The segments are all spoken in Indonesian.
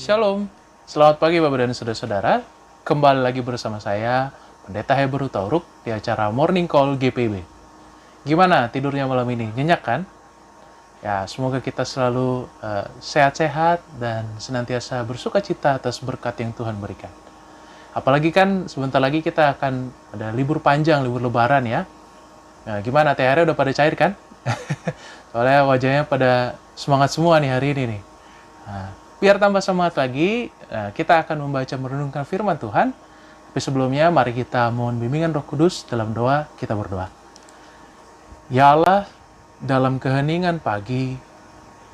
Shalom, selamat pagi Bapak dan Saudara-saudara. Kembali lagi bersama saya, Pendeta Heber Tauruk, di acara Morning Call GPB. Gimana tidurnya malam ini? Nyenyak kan? Ya, semoga kita selalu sehat-sehat dan senantiasa bersuka cita atas berkat yang Tuhan berikan. Apalagi kan sebentar lagi kita akan ada libur panjang, libur lebaran ya. Nah, gimana THR udah pada cair kan? Soalnya wajahnya pada semangat semua nih hari ini nih. Nah, biar tambah semangat lagi, kita akan membaca merenungkan firman Tuhan. Tapi sebelumnya, mari kita mohon bimbingan Roh Kudus dalam doa, kita berdoa. Ya Allah, dalam keheningan pagi,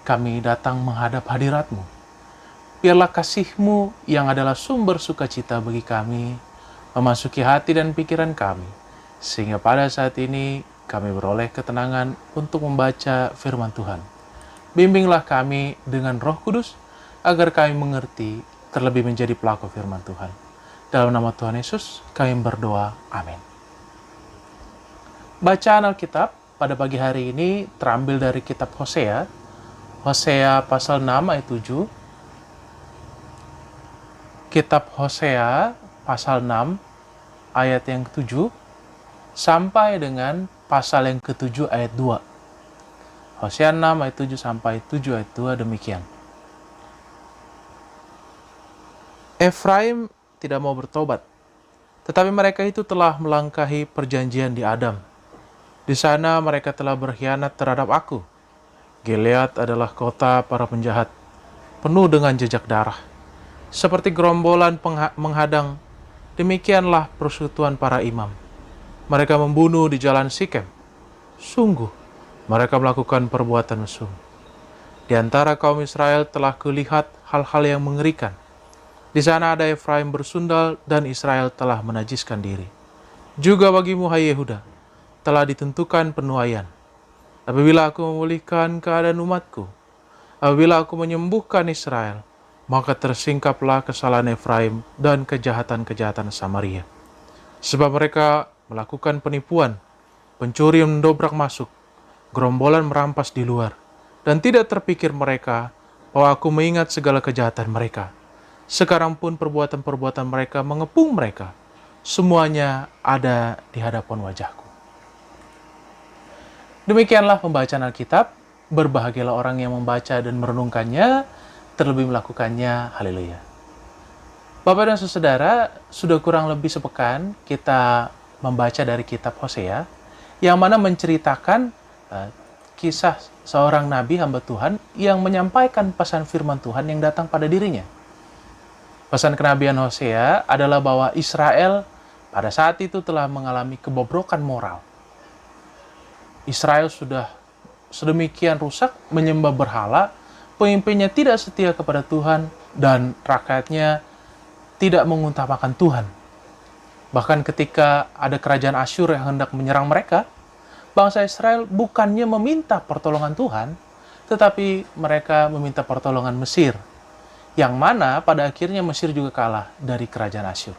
kami datang menghadap hadirat-Mu. Biarlah kasih-Mu yang adalah sumber sukacita bagi kami, memasuki hati dan pikiran kami, sehingga pada saat ini kami beroleh ketenangan untuk membaca firman Tuhan. Bimbinglah kami dengan Roh Kudus, agar kami mengerti, terlebih menjadi pelaku firman Tuhan. Dalam nama Tuhan Yesus, kami berdoa. Amin. Bacaan Alkitab pada pagi hari ini terambil dari kitab Hosea. Hosea pasal 6 ayat 7. Kitab Hosea pasal 6 ayat yang ke-7 sampai dengan pasal yang ke-7 ayat 2. Hosea 6 ayat 7 sampai 7 ayat 2 demikian. Efraim tidak mau bertobat, tetapi mereka itu telah melangkahi perjanjian di Adam. Di sana mereka telah berkhianat terhadap aku. Gilead adalah kota para penjahat, penuh dengan jejak darah. Seperti gerombolan menghadang, demikianlah persekutuan para imam. Mereka membunuh di jalan Sikem. Sungguh, mereka melakukan perbuatan mesum. Di antara kaum Israel telah kulihat hal-hal yang mengerikan. Di sana ada Efraim bersundal dan Israel telah menajiskan diri. Juga bagimu, hai Yehuda, telah ditentukan penuaian. Apabila aku memulihkan keadaan umatku, apabila aku menyembuhkan Israel, maka tersingkaplah kesalahan Efraim dan kejahatan-kejahatan Samaria. Sebab mereka melakukan penipuan, pencuri mendobrak masuk, gerombolan merampas di luar, dan tidak terpikir mereka bahwa aku mengingat segala kejahatan mereka. Sekarang pun perbuatan-perbuatan mereka mengepung mereka. Semuanya ada di hadapan wajahku. Demikianlah pembacaan Alkitab. Berbahagialah orang yang membaca dan merenungkannya, terlebih melakukannya. Haleluya. Bapak dan saudara, sudah kurang lebih sepekan kita membaca dari kitab Hosea, yang mana menceritakan kisah seorang nabi hamba Tuhan yang menyampaikan pesan firman Tuhan yang datang pada dirinya. Pesan kenabian Hosea adalah bahwa Israel pada saat itu telah mengalami kebobrokan moral. Israel sudah sedemikian rusak, menyembah berhala, pemimpinnya tidak setia kepada Tuhan, dan rakyatnya tidak mengutamakan Tuhan. Bahkan ketika ada kerajaan Asyur yang hendak menyerang mereka, bangsa Israel bukannya meminta pertolongan Tuhan, tetapi mereka meminta pertolongan Mesir, yang mana pada akhirnya Mesir juga kalah dari kerajaan Asyur.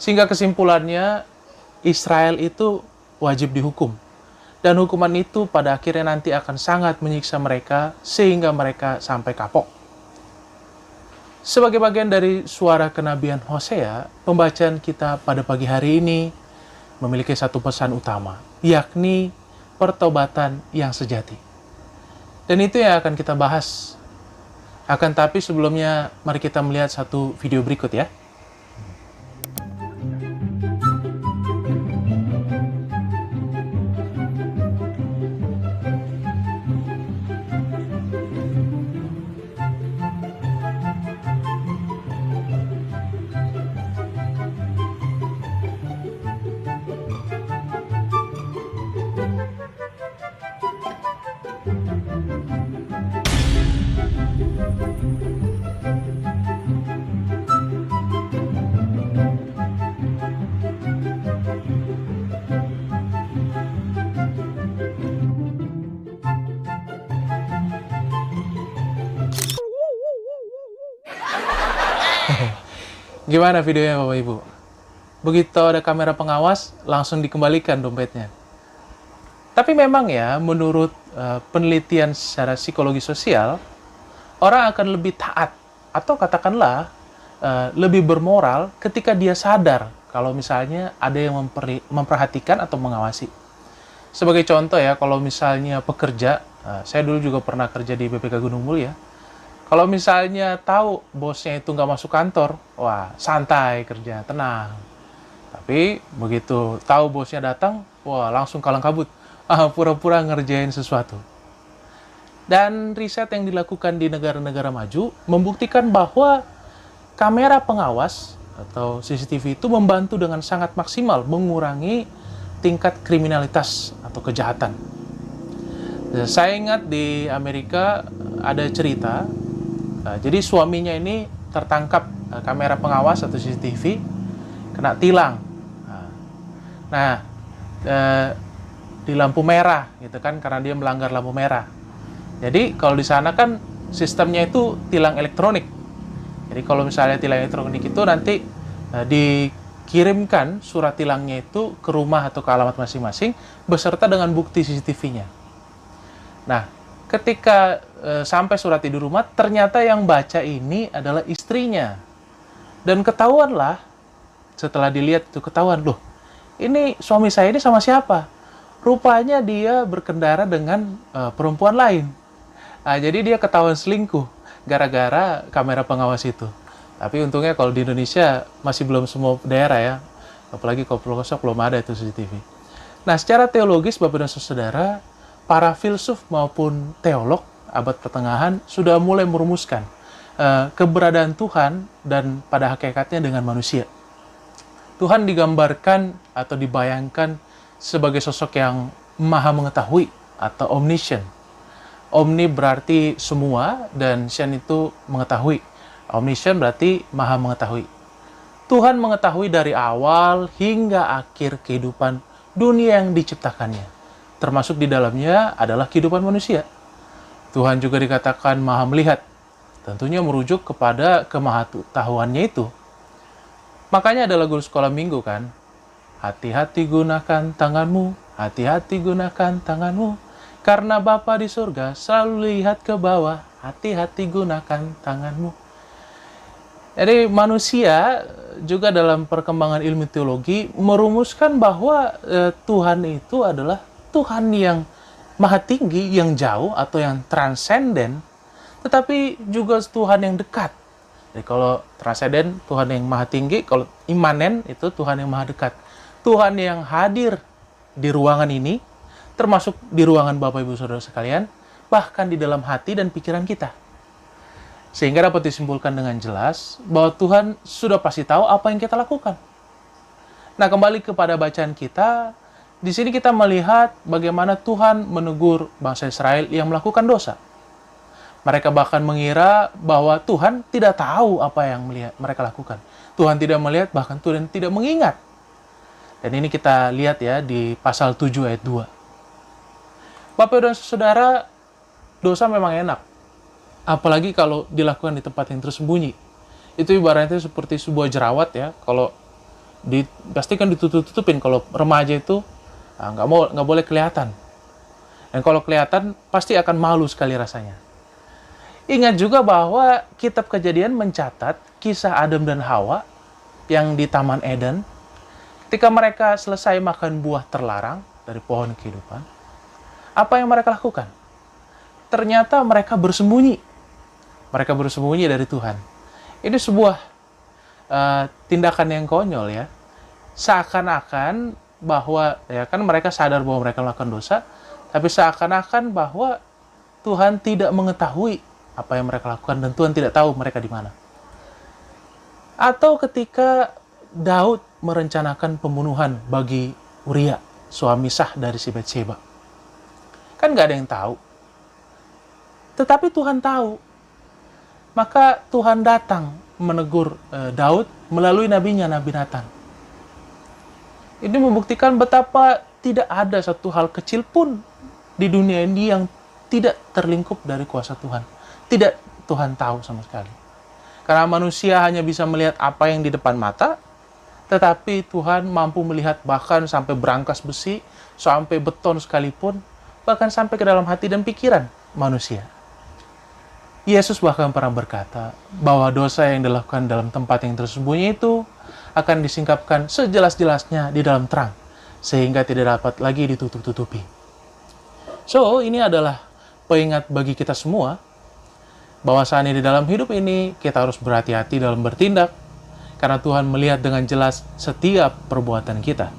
Sehingga kesimpulannya, Israel itu wajib dihukum. Dan hukuman itu pada akhirnya nanti akan sangat menyiksa mereka, sehingga mereka sampai kapok. Sebagai bagian dari suara kenabian Hosea, pembacaan kita pada pagi hari ini memiliki satu pesan utama, yakni pertobatan yang sejati. Dan itu yang akan kita bahas. Akan tapi sebelumnya, mari kita melihat satu video berikut ya. Gimana videonya Bapak Ibu? Begitu ada kamera pengawas, langsung dikembalikan dompetnya. Tapi memang ya, menurut penelitian secara psikologi sosial, orang akan lebih taat atau katakanlah lebih bermoral ketika dia sadar kalau misalnya ada yang memperhatikan atau mengawasi. Sebagai contoh ya, kalau misalnya pekerja, saya dulu juga pernah kerja di BPK Gunung Mulia. Kalau misalnya tahu bosnya itu nggak masuk kantor, wah santai kerja, tenang. Tapi begitu tahu bosnya datang, wah langsung kalang kabut, pura-pura ngerjain sesuatu. Dan riset yang dilakukan di negara-negara maju membuktikan bahwa kamera pengawas atau CCTV itu membantu dengan sangat maksimal mengurangi tingkat kriminalitas atau kejahatan. Saya ingat di Amerika ada cerita, jadi suaminya ini tertangkap kamera pengawas atau CCTV kena tilang. Nah, di lampu merah gitu kan, karena dia melanggar lampu merah. Jadi kalau di sana kan sistemnya itu tilang elektronik. Jadi kalau misalnya tilang elektronik itu nanti dikirimkan surat tilangnya itu ke rumah atau ke alamat masing-masing beserta dengan bukti CCTV-nya. Nah, ketika sampai surat di rumah, ternyata yang baca ini adalah istrinya. Dan ketahuanlah, setelah dilihat itu ketahuan, loh, ini suami saya ini sama siapa? Rupanya dia berkendara dengan perempuan lain. Nah, jadi dia ketahuan selingkuh gara-gara kamera pengawas itu. Tapi untungnya kalau di Indonesia masih belum semua daerah ya. Apalagi kalau pelosok belum ada itu CCTV. Nah, secara teologis Bapak dan Saudara, para filsuf maupun teolog abad pertengahan sudah mulai merumuskan keberadaan Tuhan dan pada hakikatnya dengan manusia. Tuhan digambarkan atau dibayangkan sebagai sosok yang maha mengetahui atau omniscient. Omni berarti semua dan sien itu mengetahui. Omniscient berarti maha mengetahui. Tuhan mengetahui dari awal hingga akhir kehidupan dunia yang diciptakannya. Termasuk di dalamnya adalah kehidupan manusia. Tuhan juga dikatakan maha melihat. Tentunya merujuk kepada kemahatauannya itu. Makanya ada lagu sekolah minggu kan. Hati-hati gunakan tanganmu, hati-hati gunakan tanganmu. Karena Bapa di surga selalu lihat ke bawah, hati-hati gunakan tanganmu. Jadi manusia juga dalam perkembangan ilmu teologi merumuskan bahwa Tuhan itu adalah Tuhan yang maha tinggi, yang jauh atau yang transenden, tetapi juga Tuhan yang dekat. Jadi kalau transenden Tuhan yang maha tinggi, kalau imanen itu Tuhan yang maha dekat. Tuhan yang hadir di ruangan ini, termasuk di ruangan Bapak Ibu Saudara sekalian, bahkan di dalam hati dan pikiran kita. Sehingga dapat disimpulkan dengan jelas bahwa Tuhan sudah pasti tahu apa yang kita lakukan. Nah, kembali kepada bacaan kita, di sini kita melihat bagaimana Tuhan menegur bangsa Israel yang melakukan dosa. Mereka bahkan mengira bahwa Tuhan tidak tahu apa yang mereka lakukan. Tuhan tidak melihat, bahkan Tuhan tidak mengingat. Dan ini kita lihat ya di pasal 7 ayat 2. Bapak dan Saudara, dosa memang enak. Apalagi kalau dilakukan di tempat yang tersembunyi. Itu ibaratnya seperti sebuah jerawat ya. Kalau pasti kan ditutup-tutupin. Kalau remaja itu nggak boleh kelihatan. Dan kalau kelihatan pasti akan malu sekali rasanya. Ingat juga bahwa kitab Kejadian mencatat kisah Adam dan Hawa yang di Taman Eden. Ketika mereka selesai makan buah terlarang dari pohon kehidupan, apa yang mereka lakukan? Ternyata mereka bersembunyi. Mereka bersembunyi dari Tuhan. Ini sebuah tindakan yang konyol ya. Seakan-akan bahwa, ya kan mereka sadar bahwa mereka melakukan dosa, tapi seakan-akan bahwa Tuhan tidak mengetahui apa yang mereka lakukan dan Tuhan tidak tahu mereka di mana. Atau ketika Daud merencanakan pembunuhan bagi Uria, suami sah dari si Batseba. Kan nggak ada yang tahu. Tetapi Tuhan tahu. Maka Tuhan datang menegur Daud melalui nabinya, Nabi Nathan. Ini membuktikan betapa tidak ada satu hal kecil pun di dunia ini yang tidak terlingkup dari kuasa Tuhan. Tidak Tuhan tahu sama sekali. Karena manusia hanya bisa melihat apa yang di depan mata, tetapi Tuhan mampu melihat bahkan sampai berangkas besi, sampai beton sekalipun, bahkan sampai ke dalam hati dan pikiran manusia. Yesus bahkan pernah berkata bahwa dosa yang dilakukan dalam tempat yang tersembunyi itu akan disingkapkan sejelas-jelasnya di dalam terang, sehingga tidak dapat lagi ditutup-tutupi. So, ini adalah pengingat bagi kita semua, bahwasannya di dalam hidup ini kita harus berhati-hati dalam bertindak, karena Tuhan melihat dengan jelas setiap perbuatan kita.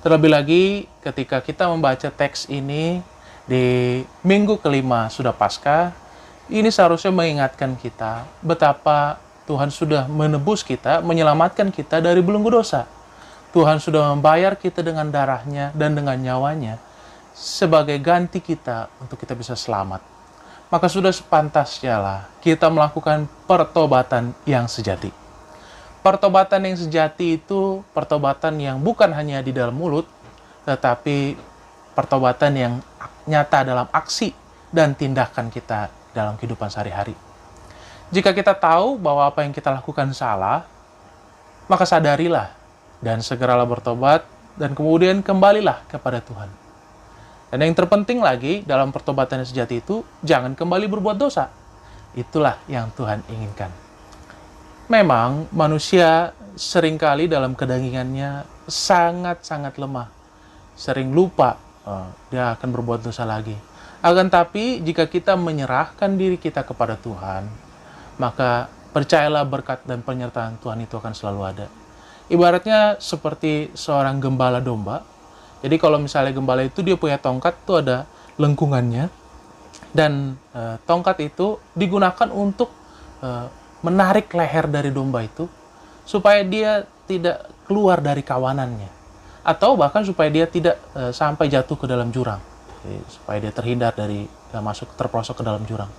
Terlebih lagi ketika kita membaca teks ini di minggu kelima sudah Paskah, ini seharusnya mengingatkan kita betapa Tuhan sudah menebus kita, menyelamatkan kita dari belenggu dosa. Tuhan sudah membayar kita dengan darahnya dan dengan nyawanya sebagai ganti kita untuk kita bisa selamat. Maka sudah sepantasnya lah kita melakukan pertobatan yang sejati. Pertobatan yang sejati itu pertobatan yang bukan hanya di dalam mulut, tetapi pertobatan yang nyata dalam aksi dan tindakan kita dalam kehidupan sehari-hari. Jika kita tahu bahwa apa yang kita lakukan salah, maka sadarilah dan segeralah bertobat dan kemudian kembalilah kepada Tuhan. Dan yang terpenting lagi dalam pertobatan yang sejati itu, jangan kembali berbuat dosa. Itulah yang Tuhan inginkan. Memang manusia seringkali dalam kedagingannya sangat-sangat lemah. Sering lupa dia akan berbuat dosa lagi. Akan tapi jika kita menyerahkan diri kita kepada Tuhan, maka percayalah berkat dan penyertaan Tuhan itu akan selalu ada. Ibaratnya seperti seorang gembala domba. Jadi kalau misalnya gembala itu dia punya tongkat, itu ada lengkungannya. Dan tongkat itu digunakan untuk menarik leher dari domba itu supaya dia tidak keluar dari kawanannya, atau bahkan supaya dia tidak sampai jatuh ke dalam jurang. Jadi, supaya dia terhindar dari terperosok ke dalam jurang.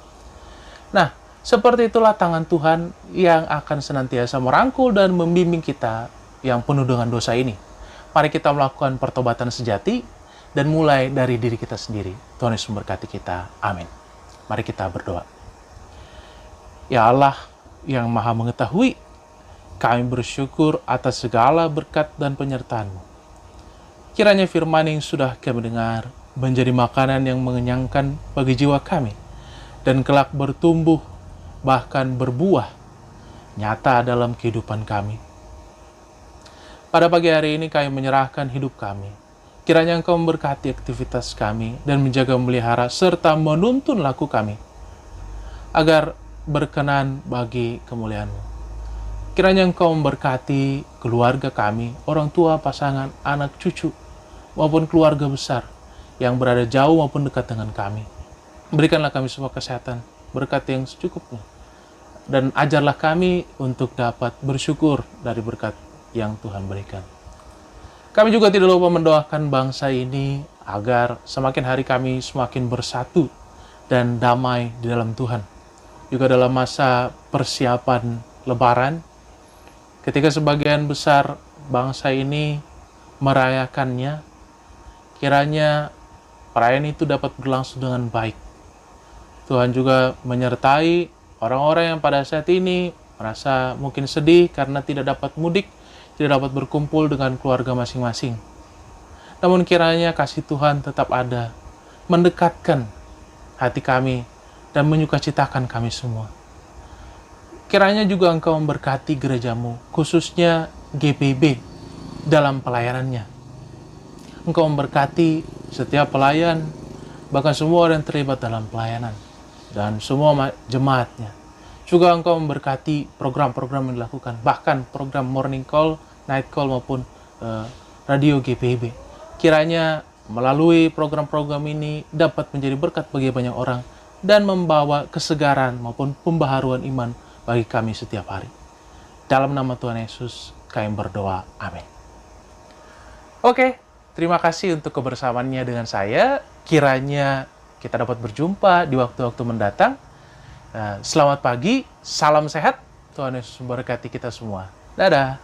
Nah, seperti itulah tangan Tuhan yang akan senantiasa merangkul dan membimbing kita yang penuh dengan dosa ini. Mari kita melakukan pertobatan sejati dan mulai dari diri kita sendiri. Tuhan Yesus memberkati kita. Amin. Mari kita berdoa. Ya Allah yang Maha Mengetahui, kami bersyukur atas segala berkat dan penyertaan-Mu. Kiranya firman yang sudah kami dengar menjadi makanan yang mengenyangkan bagi jiwa kami, dan kelak bertumbuh, bahkan berbuah nyata dalam kehidupan kami. Pada pagi hari ini kami menyerahkan hidup kami. Kiranya Engkau memberkati aktivitas kami dan menjaga memelihara serta menuntun laku kami, agar berkenan bagi kemuliaan-Mu. Kiranya Engkau memberkati keluarga kami, orang tua, pasangan, anak, cucu, maupun keluarga besar yang berada jauh maupun dekat dengan kami. Berikanlah kami semua kesehatan, berkat yang secukupnya. Dan ajarlah kami untuk dapat bersyukur dari berkat yang Tuhan berikan. Kami juga tidak lupa mendoakan bangsa ini agar semakin hari kami semakin bersatu dan damai di dalam Tuhan. Juga dalam masa persiapan Lebaran, ketika sebagian besar bangsa ini merayakannya, kiranya perayaan itu dapat berlangsung dengan baik. Tuhan juga menyertai orang-orang yang pada saat ini merasa mungkin sedih karena tidak dapat mudik, tidak dapat berkumpul dengan keluarga masing-masing. Namun kiranya kasih Tuhan tetap ada, mendekatkan hati kami dan menyukacitakan kami semua. Kiranya juga Engkau memberkati gereja-Mu, khususnya GPB dalam pelayanannya. Engkau memberkati setiap pelayan, bahkan semua orang yang terlibat dalam pelayanan, dan semua jemaatnya. Juga Engkau memberkati program-program yang dilakukan, bahkan program morning call, night call, maupun radio GPB. Kiranya melalui program-program ini dapat menjadi berkat bagi banyak orang dan membawa kesegaran maupun pembaharuan iman bagi kami setiap hari. Dalam nama Tuhan Yesus, kami berdoa. Amin. Oke, terima kasih untuk kebersamaannya dengan saya. Kiranya kita dapat berjumpa di waktu-waktu mendatang. Selamat pagi, salam sehat. Tuhan Yesus memberkati kita semua. Dadah.